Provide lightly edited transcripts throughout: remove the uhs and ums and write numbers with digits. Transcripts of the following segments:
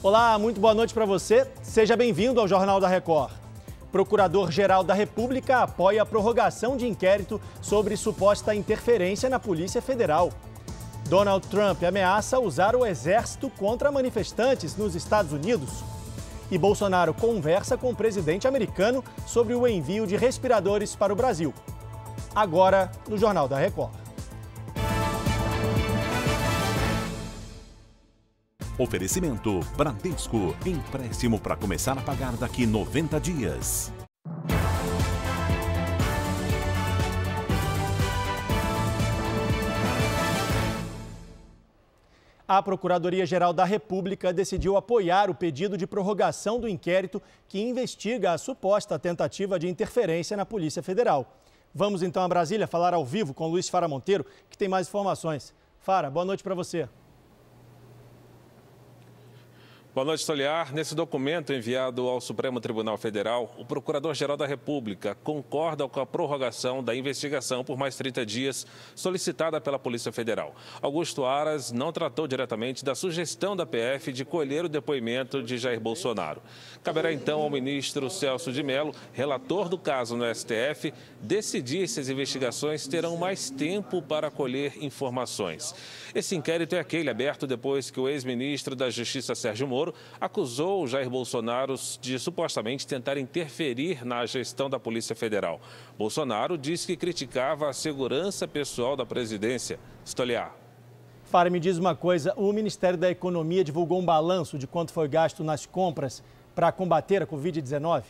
Olá, muito boa noite para você. Seja bem-vindo ao Jornal da Record. Procurador-Geral da República apoia a prorrogação de inquérito sobre suposta interferência na Polícia Federal. Donald Trump ameaça usar o exército contra manifestantes nos Estados Unidos. E Bolsonaro conversa com o presidente americano sobre o envio de respiradores para o Brasil. Agora, no Jornal da Record. Oferecimento Bradesco. Empréstimo para começar a pagar daqui 90 dias. A Procuradoria-Geral da República decidiu apoiar o pedido de prorrogação do inquérito que investiga a suposta tentativa de interferência na Polícia Federal. Vamos então a Brasília falar ao vivo com Luiz Fara Monteiro, que tem mais informações. Fara, boa noite para você. Boa noite, Stoliar. Nesse documento enviado ao Supremo Tribunal Federal, o Procurador-Geral da República concorda com a prorrogação da investigação por mais 30 dias solicitada pela Polícia Federal. Augusto Aras não tratou diretamente da sugestão da PF de colher o depoimento de Jair Bolsonaro. Caberá então ao ministro Celso de Mello, relator do caso no STF, decidir se as investigações terão mais tempo para colher informações. Esse inquérito é aquele aberto depois que o ex-ministro da Justiça, Sérgio Moro, acusou Jair Bolsonaro de supostamente tentar interferir na gestão da Polícia Federal. Bolsonaro disse que criticava a segurança pessoal da presidência. Stoliar. Fara, me diz uma coisa, o Ministério da Economia divulgou um balanço de quanto foi gasto nas compras para combater a Covid-19?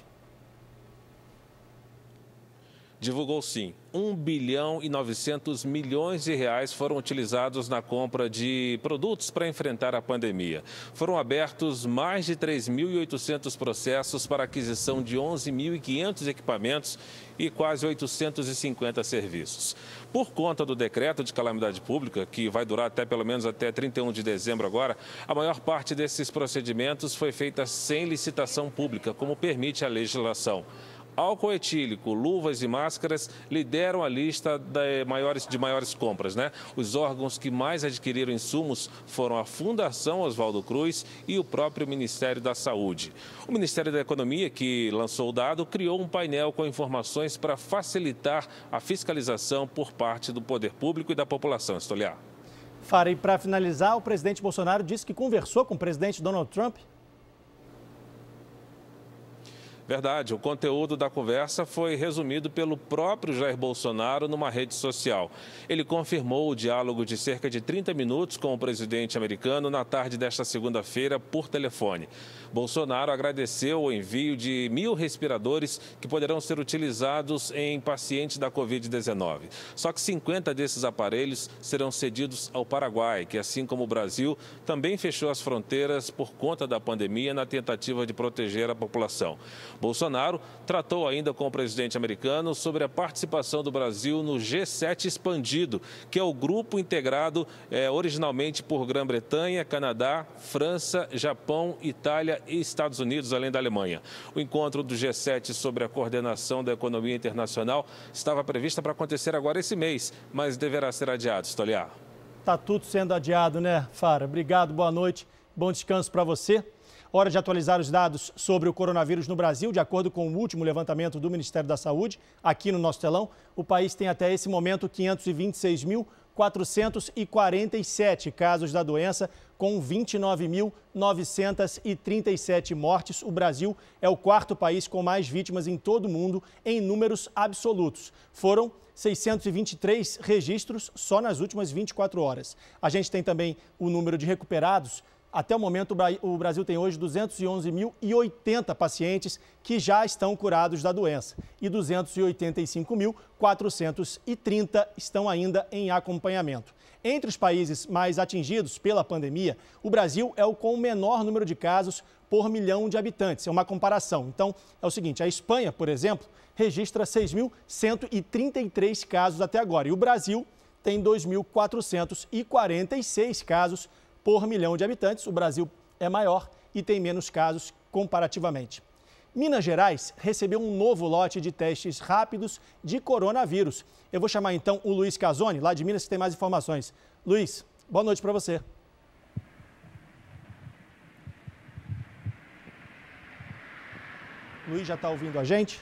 Divulgou sim. 1 bilhão e 900 milhões de reais foram utilizados na compra de produtos para enfrentar a pandemia. Foram abertos mais de 3.800 processos para aquisição de 11.500 equipamentos e quase 850 serviços. Por conta do decreto de calamidade pública, que vai durar pelo menos até 31 de dezembro agora, a maior parte desses procedimentos foi feita sem licitação pública, como permite a legislação. Álcool etílico, luvas e máscaras lideram a lista de maiores compras, né? Os órgãos que mais adquiriram insumos foram a Fundação Oswaldo Cruz e o próprio Ministério da Saúde. O Ministério da Economia, que lançou o dado, criou um painel com informações para facilitar a fiscalização por parte do poder público e da população. Stoliar. Fara, e para finalizar, o presidente Bolsonaro disse que conversou com o presidente Donald Trump. Verdade, o conteúdo da conversa foi resumido pelo próprio Jair Bolsonaro numa rede social. Ele confirmou o diálogo de cerca de 30 minutos com o presidente americano na tarde desta segunda-feira por telefone. Bolsonaro agradeceu o envio de 1.000 respiradores que poderão ser utilizados em pacientes da Covid-19. Só que 50 desses aparelhos serão cedidos ao Paraguai, que, assim como o Brasil, também fechou as fronteiras por conta da pandemia na tentativa de proteger a população. Bolsonaro tratou ainda com o presidente americano sobre a participação do Brasil no G7 expandido, que é o grupo integrado originalmente por Grã-Bretanha, Canadá, França, Japão, Itália e Estados Unidos, além da Alemanha. O encontro do G7 sobre a coordenação da economia internacional estava previsto para acontecer agora esse mês, mas deverá ser adiado. Stoliar. Tá tudo sendo adiado, né, Fara? Obrigado, boa noite, bom descanso para você. Hora de atualizar os dados sobre o coronavírus no Brasil. De acordo com o último levantamento do Ministério da Saúde, aqui no nosso telão, o país tem até esse momento 526.447 casos da doença, com 29.937 mortes. O Brasil é o quarto país com mais vítimas em todo o mundo em números absolutos. Foram 623 registros só nas últimas 24 horas. A gente tem também o número de recuperados. Até o momento, o Brasil tem hoje 211.080 pacientes que já estão curados da doença e 285.430 estão ainda em acompanhamento. Entre os países mais atingidos pela pandemia, o Brasil é o com o menor número de casos por milhão de habitantes. É uma comparação. Então, é o seguinte, a Espanha, por exemplo, registra 6.133 casos até agora e o Brasil tem 2.446 casos por milhão de habitantes. O Brasil é maior e tem menos casos comparativamente. Minas Gerais recebeu um novo lote de testes rápidos de coronavírus. Eu vou chamar então o Luiz Casoni, lá de Minas, que tem mais informações. Luiz, boa noite para você. Luiz já está ouvindo a gente?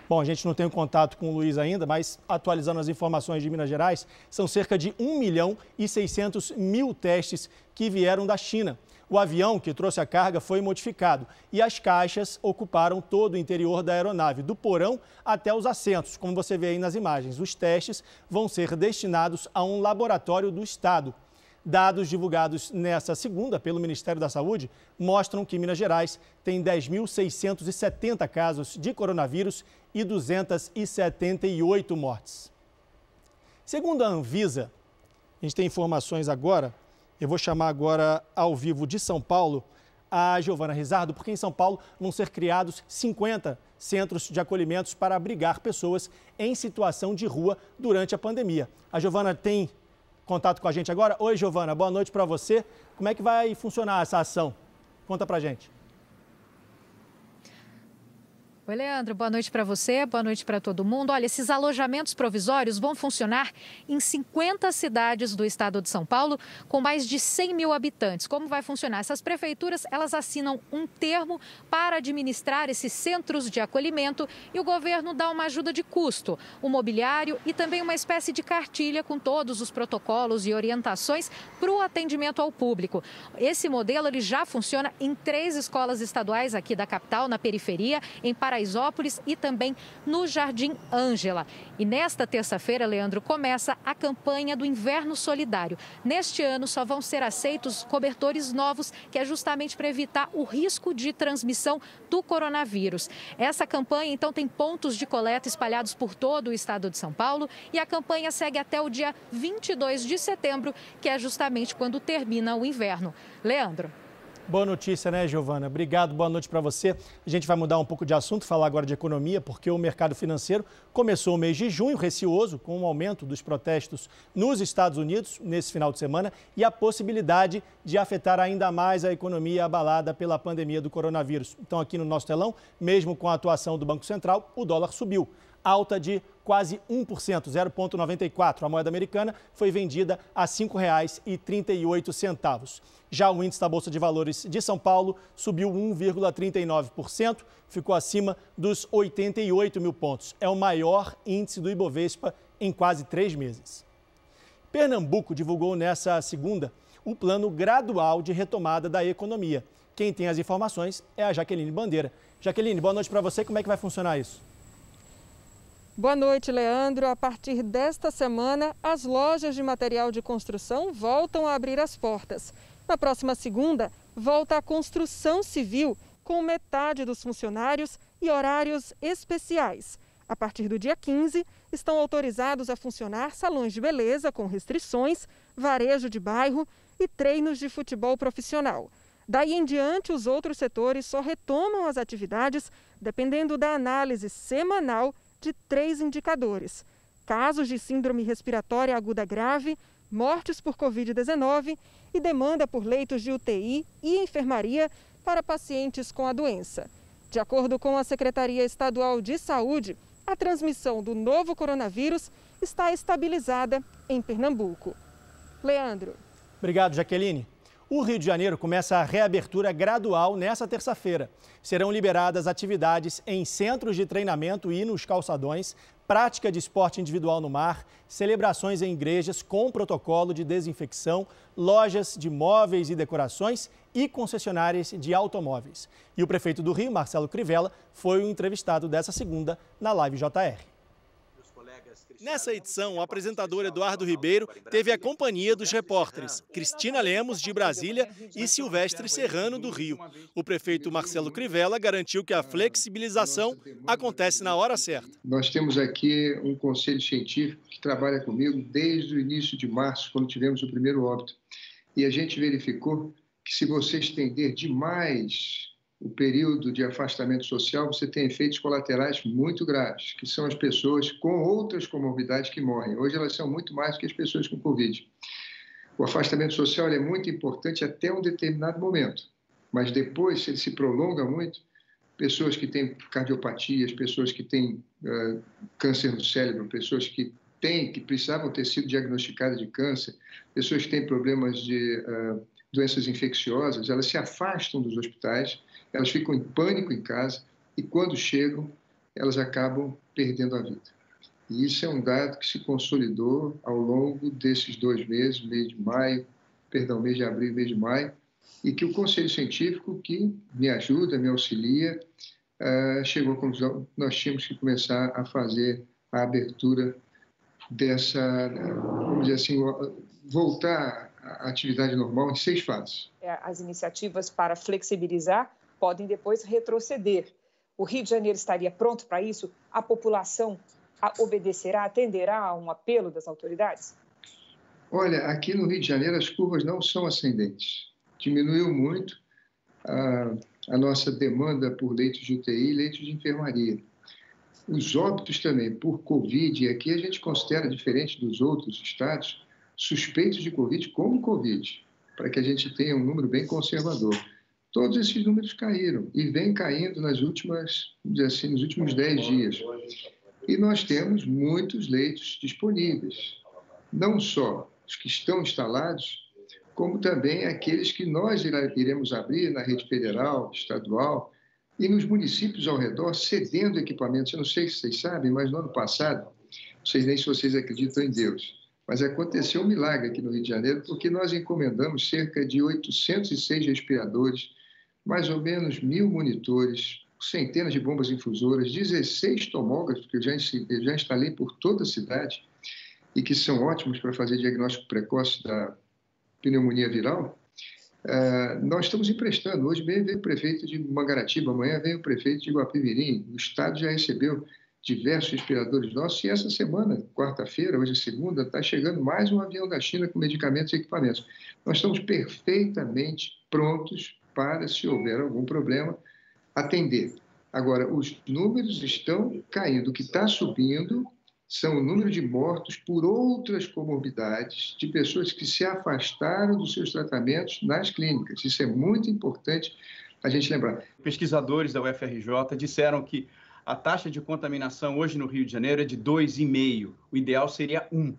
Bom, a gente não tem contato com o Luiz ainda, mas atualizando as informações de Minas Gerais, são cerca de 1.600.000 testes que vieram da China. O avião que trouxe a carga foi modificado e as caixas ocuparam todo o interior da aeronave, do porão até os assentos, como você vê aí nas imagens. Os testes vão ser destinados a um laboratório do Estado. Dados divulgados nesta segunda pelo Ministério da Saúde mostram que Minas Gerais tem 10.670 casos de coronavírus e 278 mortes. Segundo a Anvisa, a gente tem informações agora. Eu vou chamar agora ao vivo de São Paulo a Giovana Rizardo, porque em São Paulo vão ser criados 50 centros de acolhimentos para abrigar pessoas em situação de rua durante a pandemia. A Giovana tem contato com a gente agora. Oi, Giovana, boa noite para você. Como é que vai funcionar essa ação? Conta pra gente. Oi, Leandro, boa noite para você, boa noite para todo mundo. Olha, esses alojamentos provisórios vão funcionar em 50 cidades do estado de São Paulo, com mais de 100 mil habitantes. Como vai funcionar? Essas prefeituras, elas assinam um termo para administrar esses centros de acolhimento e o governo dá uma ajuda de custo, o mobiliário e também uma espécie de cartilha com todos os protocolos e orientações para o atendimento ao público. Esse modelo ele já funciona em 3 escolas estaduais aqui da capital, na periferia, em Paraisópolis e também no Jardim Ângela. E nesta terça-feira, Leandro, começa a campanha do Inverno Solidário. Neste ano só vão ser aceitos cobertores novos, que é justamente para evitar o risco de transmissão do coronavírus. Essa campanha, então, tem pontos de coleta espalhados por todo o estado de São Paulo e a campanha segue até o dia 22 de setembro, que é justamente quando termina o inverno. Leandro. Boa notícia, né, Giovana? Obrigado, boa noite para você. A gente vai mudar um pouco de assunto, falar agora de economia, porque o mercado financeiro começou o mês de junho receoso com o aumento dos protestos nos Estados Unidos nesse final de semana e a possibilidade de afetar ainda mais a economia abalada pela pandemia do coronavírus. Então, aqui no nosso telão, mesmo com a atuação do Banco Central, o dólar subiu. Alta de quase 1%, 0,94. A moeda americana foi vendida a R$ 5,38. Já o índice da Bolsa de Valores de São Paulo subiu 1,39%, ficou acima dos 88 mil pontos. É o maior índice do Ibovespa em quase 3 meses. Pernambuco divulgou nessa segunda o plano gradual de retomada da economia. Quem tem as informações é a Jaqueline Bandeira. Jaqueline, boa noite para você. Como é que vai funcionar isso? Boa noite, Leandro. A partir desta semana, as lojas de material de construção voltam a abrir as portas. Na próxima segunda, volta a construção civil, com metade dos funcionários e horários especiais. A partir do dia 15, estão autorizados a funcionar salões de beleza com restrições, varejo de bairro e treinos de futebol profissional. Daí em diante, os outros setores só retomam as atividades dependendo da análise semanal de 3 indicadores: casos de síndrome respiratória aguda grave, mortes por Covid-19 e demanda por leitos de UTI e enfermaria para pacientes com a doença. De acordo com a Secretaria Estadual de Saúde, a transmissão do novo coronavírus está estabilizada em Pernambuco. Leandro. Obrigado, Jaqueline. O Rio de Janeiro começa a reabertura gradual nesta terça-feira. Serão liberadas atividades em centros de treinamento e nos calçadões, prática de esporte individual no mar, celebrações em igrejas com protocolo de desinfecção, lojas de móveis e decorações e concessionárias de automóveis. E o prefeito do Rio, Marcelo Crivella, foi o entrevistado dessa segunda na Live JR. Nessa edição, o apresentador Eduardo Ribeiro teve a companhia dos repórteres Cristina Lemos, de Brasília, e Silvestre Serrano, do Rio. O prefeito Marcelo Crivella garantiu que a flexibilização acontece na hora certa. Nós temos aqui um conselho científico que trabalha comigo desde o início de março, quando tivemos o primeiro óbito. E a gente verificou que se você estender demais o período de afastamento social, você tem efeitos colaterais muito graves, que são as pessoas com outras comorbidades que morrem. Hoje elas são muito mais do que as pessoas com Covid. O afastamento social é muito importante até um determinado momento, mas depois, se ele se prolonga muito, pessoas que têm cardiopatias, pessoas que têm câncer no cérebro, pessoas que precisavam ter sido diagnosticadas de câncer, pessoas que têm problemas de doenças infecciosas, elas se afastam dos hospitais, elas ficam em pânico em casa e quando chegam, elas acabam perdendo a vida. E isso é um dado que se consolidou ao longo desses 2 meses, mês de abril e mês de maio, e que o Conselho Científico, que me ajuda, me auxilia, chegou à conclusão que nós tínhamos que começar a fazer a abertura dessa, vamos dizer assim, voltar à atividade normal em 6 fases. As iniciativas para flexibilizar podem depois retroceder. O Rio de Janeiro estaria pronto para isso? A população obedecerá, atenderá a um apelo das autoridades? Olha, aqui no Rio de Janeiro as curvas não são ascendentes. Diminuiu muito a nossa demanda por leitos de UTI e leitos de enfermaria. Os óbitos também por Covid, e aqui a gente considera, diferente dos outros estados, suspeitos de Covid como Covid, para que a gente tenha um número bem conservador. Todos esses números caíram e vêm caindo nas últimas, vamos dizer assim, nos últimos 10 dias. E nós temos muitos leitos disponíveis, não só os que estão instalados, como também aqueles que nós iremos abrir na rede federal, estadual e nos municípios ao redor, cedendo equipamentos. Eu não sei se vocês sabem, mas no ano passado, não sei nem se vocês acreditam em Deus, mas aconteceu um milagre aqui no Rio de Janeiro, porque nós encomendamos cerca de 806 respiradores, mais ou menos 1.000 monitores, centenas de bombas infusoras, 16 tomógrafos que eu já instalei por toda a cidade e que são ótimos para fazer diagnóstico precoce da pneumonia viral. Nós estamos emprestando. Hoje mesmo veio o prefeito de Mangaratiba, amanhã vem o prefeito de Guapimirim. O estado já recebeu diversos respiradores nossos e essa semana, quarta-feira, hoje é segunda, está chegando mais um avião da China com medicamentos e equipamentos. Nós estamos perfeitamente prontos para, se houver algum problema, atender. Agora, os números estão caindo. O que está subindo são o número de mortos por outras comorbidades, de pessoas que se afastaram dos seus tratamentos nas clínicas. Isso é muito importante a gente lembrar. Pesquisadores da UFRJ disseram que a taxa de contaminação hoje no Rio de Janeiro é de 2,5. O ideal seria 1.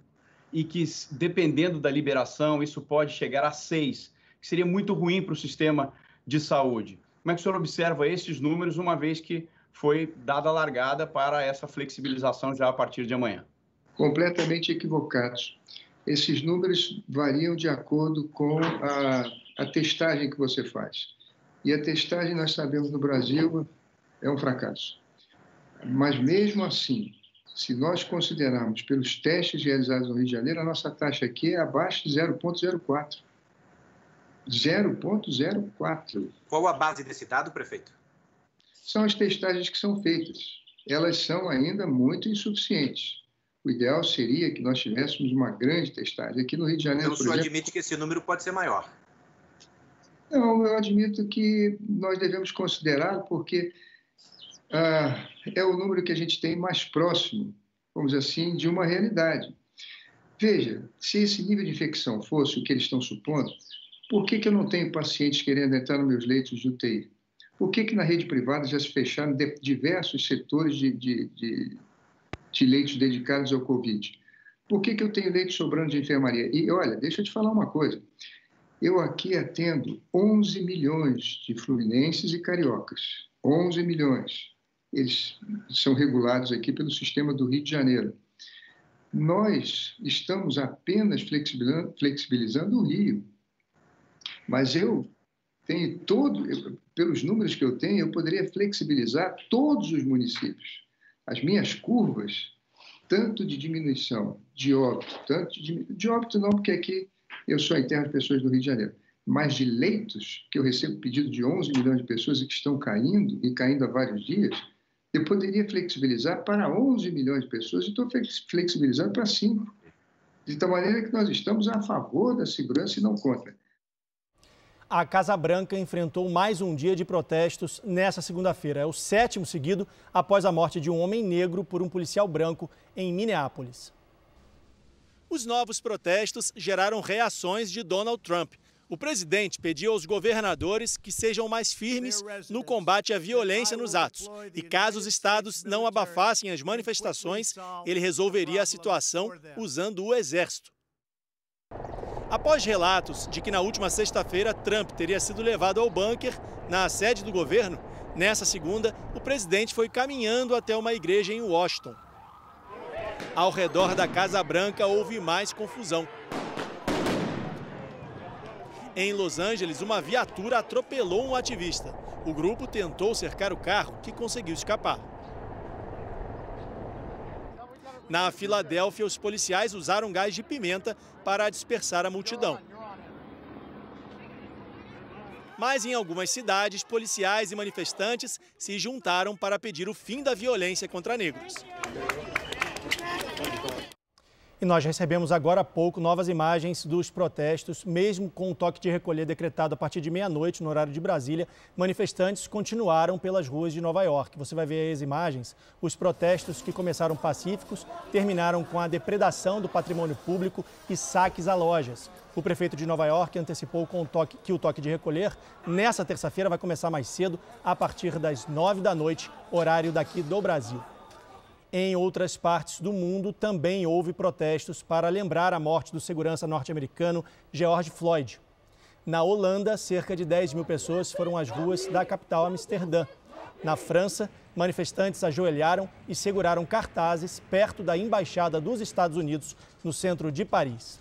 E que, dependendo da liberação, isso pode chegar a 6, que seria muito ruim para o sistema de saúde. Como é que o senhor observa esses números, uma vez que foi dada a largada para essa flexibilização já a partir de amanhã? Completamente equivocados. Esses números variam de acordo com a testagem que você faz. E a testagem, nós sabemos, no Brasil é um fracasso. Mas, mesmo assim, se nós considerarmos pelos testes realizados no Rio de Janeiro, a nossa taxa aqui é abaixo de 0,04. 0,04. Qual a base desse dado, prefeito? São as testagens que são feitas. Elas são ainda muito insuficientes. O ideal seria que nós tivéssemos uma grande testagem. Aqui no Rio de Janeiro, então, o senhor admite que esse número pode ser maior? Não, eu admito que nós devemos considerar, porque é o número que a gente tem mais próximo, vamos dizer assim, de uma realidade. Veja, se esse nível de infecção fosse o que eles estão supondo, por que eu não tenho pacientes querendo entrar nos meus leitos de UTI? Por que na rede privada já se fecharam diversos setores de leitos dedicados ao Covid? Por que eu tenho leitos sobrando de enfermaria? E, olha, deixa eu te falar uma coisa. Eu aqui atendo 11 milhões de fluminenses e cariocas. 11 milhões. Eles são regulados aqui pelo sistema do Rio de Janeiro. Nós estamos apenas flexibilizando o Rio. Mas eu tenho pelos números que eu tenho, eu poderia flexibilizar todos os municípios. As minhas curvas, tanto de diminuição de óbito, de óbito não, porque aqui eu só interno as pessoas do Rio de Janeiro, mas de leitos, que eu recebo pedido de 11 milhões de pessoas e que estão caindo, e caindo há vários dias, eu poderia flexibilizar para 11 milhões de pessoas e estou flexibilizando para 5. De tal maneira que nós estamos a favor da segurança e não contra. A Casa Branca enfrentou mais um dia de protestos nesta segunda-feira. É o 7º seguido após a morte de um homem negro por um policial branco em Minneapolis. Os novos protestos geraram reações de Donald Trump. O presidente pediu aos governadores que sejam mais firmes no combate à violência nos atos. E caso os estados não abafassem as manifestações, ele resolveria a situação usando o exército. Após relatos de que na última sexta-feira Trump teria sido levado ao bunker na sede do governo, nessa segunda, o presidente foi caminhando até uma igreja em Washington. Ao redor da Casa Branca houve mais confusão. Em Los Angeles, uma viatura atropelou um ativista. O grupo tentou cercar o carro, que conseguiu escapar. Na Filadélfia, os policiais usaram gás de pimenta para dispersar a multidão. Mas em algumas cidades, policiais e manifestantes se juntaram para pedir o fim da violência contra negros. E nós recebemos agora há pouco novas imagens dos protestos, mesmo com o toque de recolher decretado a partir de meia-noite no horário de Brasília, manifestantes continuaram pelas ruas de Nova York. Você vai ver aí as imagens. Os protestos que começaram pacíficos terminaram com a depredação do patrimônio público e saques a lojas. O prefeito de Nova York antecipou que o toque de recolher nessa terça-feira vai começar mais cedo, a partir das 9 da noite, horário daqui do Brasil. Em outras partes do mundo, também houve protestos para lembrar a morte do segurança norte-americano George Floyd. Na Holanda, cerca de 10 mil pessoas foram às ruas da capital Amsterdã. Na França, manifestantes ajoelharam e seguraram cartazes perto da Embaixada dos Estados Unidos, no centro de Paris.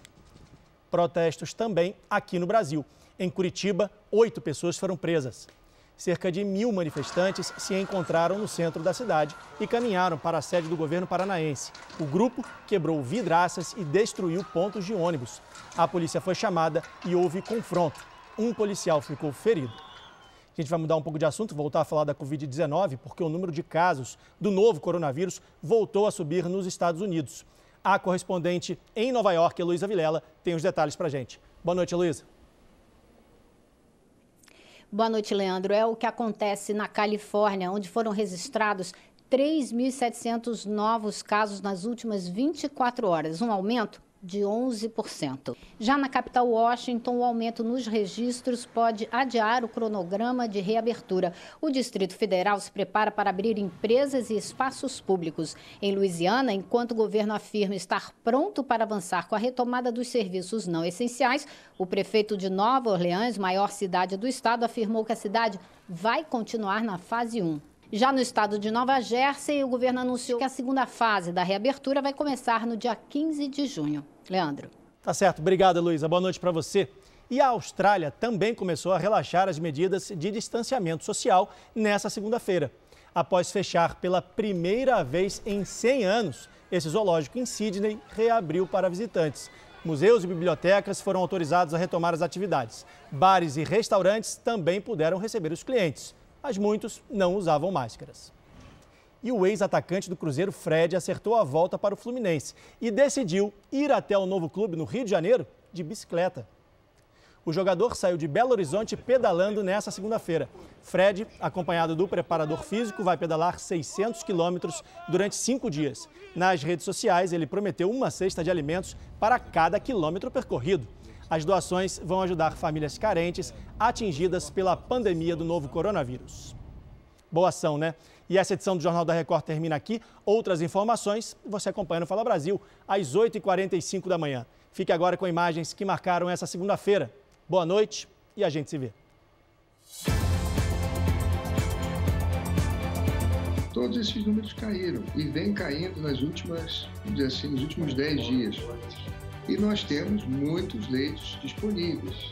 Protestos também aqui no Brasil. Em Curitiba, 8 pessoas foram presas. Cerca de 1.000 manifestantes se encontraram no centro da cidade e caminharam para a sede do governo paranaense. O grupo quebrou vidraças e destruiu pontos de ônibus. A polícia foi chamada e houve confronto. Um policial ficou ferido. A gente vai mudar um pouco de assunto, voltar a falar da Covid-19, porque o número de casos do novo coronavírus voltou a subir nos Estados Unidos. A correspondente em Nova York, Heloísa Vilela, tem os detalhes para a gente. Boa noite, Heloísa. Boa noite, Leandro. É o que acontece na Califórnia, onde foram registrados 3.700 novos casos nas últimas 24 horas, um aumento de 11%. Já na capital Washington, o aumento nos registros pode adiar o cronograma de reabertura. O Distrito Federal se prepara para abrir empresas e espaços públicos. Em Louisiana, enquanto o governo afirma estar pronto para avançar com a retomada dos serviços não essenciais, o prefeito de Nova Orleans, maior cidade do estado, afirmou que a cidade vai continuar na fase 1. Já no estado de Nova Jersey, o governo anunciou que a segunda fase da reabertura vai começar no dia 15 de junho. Leandro. Tá certo. Obrigado, Heloísa. Boa noite para você. E a Austrália também começou a relaxar as medidas de distanciamento social nessa segunda-feira. Após fechar pela primeira vez em 100 anos, esse zoológico em Sydney reabriu para visitantes. Museus e bibliotecas foram autorizados a retomar as atividades. Bares e restaurantes também puderam receber os clientes, mas muitos não usavam máscaras. E o ex-atacante do Cruzeiro, Fred, acertou a volta para o Fluminense e decidiu ir até o novo clube no Rio de Janeiro de bicicleta. O jogador saiu de Belo Horizonte pedalando nessa segunda-feira. Fred, acompanhado do preparador físico, vai pedalar 600 quilômetros durante 5 dias. Nas redes sociais, ele prometeu uma cesta de alimentos para cada quilômetro percorrido. As doações vão ajudar famílias carentes atingidas pela pandemia do novo coronavírus. Boa ação, né? E essa edição do Jornal da Record termina aqui. Outras informações você acompanha no Fala Brasil, às 8h45 da manhã. Fique agora com imagens que marcaram essa segunda-feira. Boa noite e a gente se vê. Todos esses números caíram e vem caindo nos últimos 10 dias. E nós temos muitos leitos disponíveis.